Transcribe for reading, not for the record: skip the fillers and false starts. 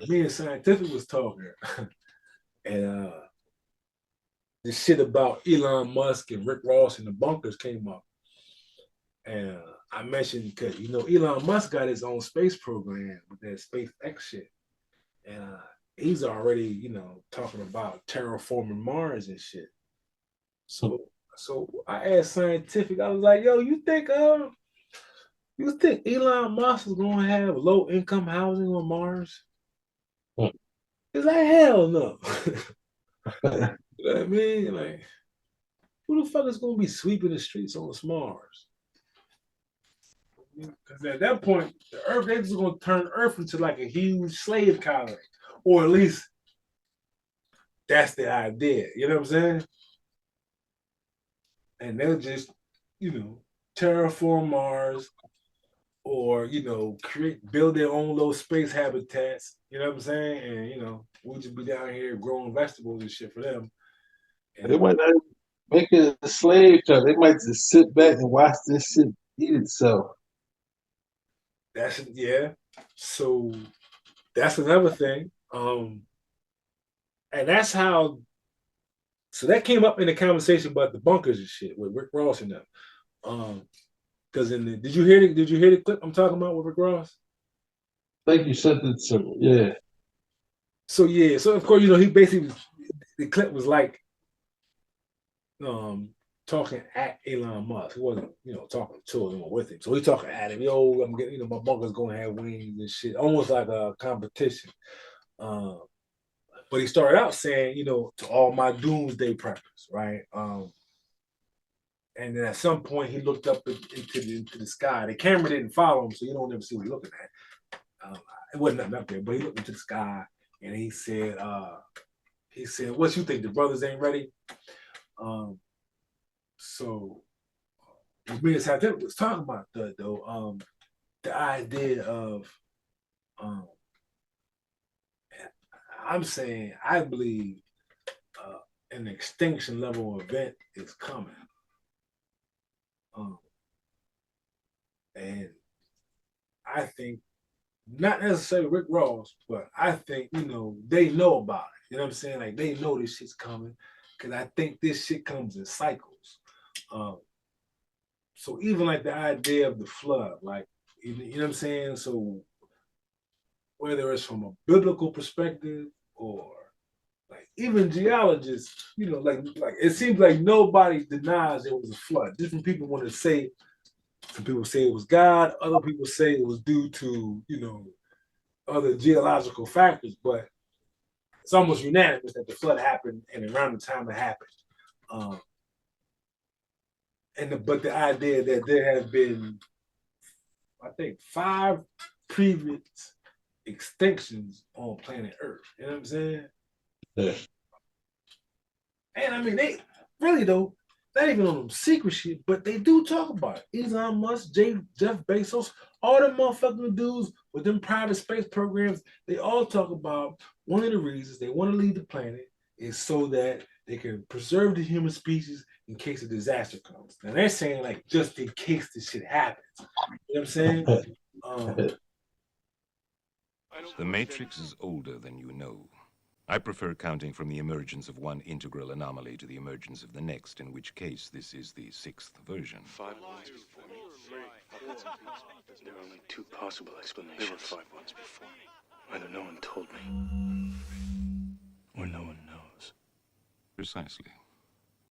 Me and Scientific was talking, and this shit about Elon Musk and Rick Ross and the bunkers came up. And I mentioned because Elon Musk got his own space program with that SpaceX shit, and he's already talking about terraforming Mars and shit. So so I asked Scientific, I was like, yo, you think Elon Musk is gonna have low income housing on Mars? He's like, hell no. You know what I mean? Like, who the fuck is gonna be sweeping the streets on Mars? Because at that point, the Earth, they're just gonna turn Earth into like a huge slave colony. Or at least that's the idea. You know what I'm saying? And they'll just, terraform Mars or, build their own little space habitats. You know what I'm saying? And, we'll just be down here growing vegetables and shit for them. They And might not make it a slave trade. They might just sit back and watch this shit eat itself. yeah. So that's another thing. And that's how. So that came up in the conversation about the bunkers and shit with Rick Ross and them. Because did you hear the clip I'm talking about with Rick Ross? Think you sent it to me. Yeah. So yeah, so of course he basically the clip was like um talking at Elon Musk. He wasn't talking to him or with him. So he talking at him. Yo, I'm getting my bunker's gonna have wings and shit, almost like a competition. Um, but he started out saying to all my doomsday preppers, right? And then at some point he looked up into the sky. The camera didn't follow him, so you don't ever see what he's looking at. It wasn't nothing up there, but he looked into the sky and he said, "What you think? The brothers ain't ready?" Um, so me and Scientific was talking about that though. The idea of um, I'm saying I believe uh, an extinction level event is coming. Um, and I think not necessarily Rick Ross, but I think they know about it. You know what I'm saying? Like they know this shit's coming because I think this shit comes in cycles. Um, so even like the idea of the flood, like you know what I'm saying. So whether it's from a biblical perspective or like even geologists, like it seems like nobody denies there was a flood. Different people want to say. Some people say it was God. Other people say it was due to other geological factors, but it's almost unanimous that the flood happened and around the time it happened. Um, but the idea that there have been, I think, 5 previous extinctions on planet Earth. You know what I'm saying? Yeah. And I mean, they really though, not even on them secret shit, but they do talk about it. Elon Musk, Jeff Bezos, all the motherfucking dudes with them private space programs, they all talk about one of the reasons they want to leave the planet is so that they can preserve the human species in case a disaster comes. Now they're saying like just in case this shit happens. You know what I'm saying? Um, The Matrix is older than you know. I prefer counting from the emergence of one integral anomaly to the emergence of the next, in which case this is the 6th version. 5 ones before me. There are only 2 possible explanations. There were 5 ones before me. Either no one told me, or no one knows. Precisely.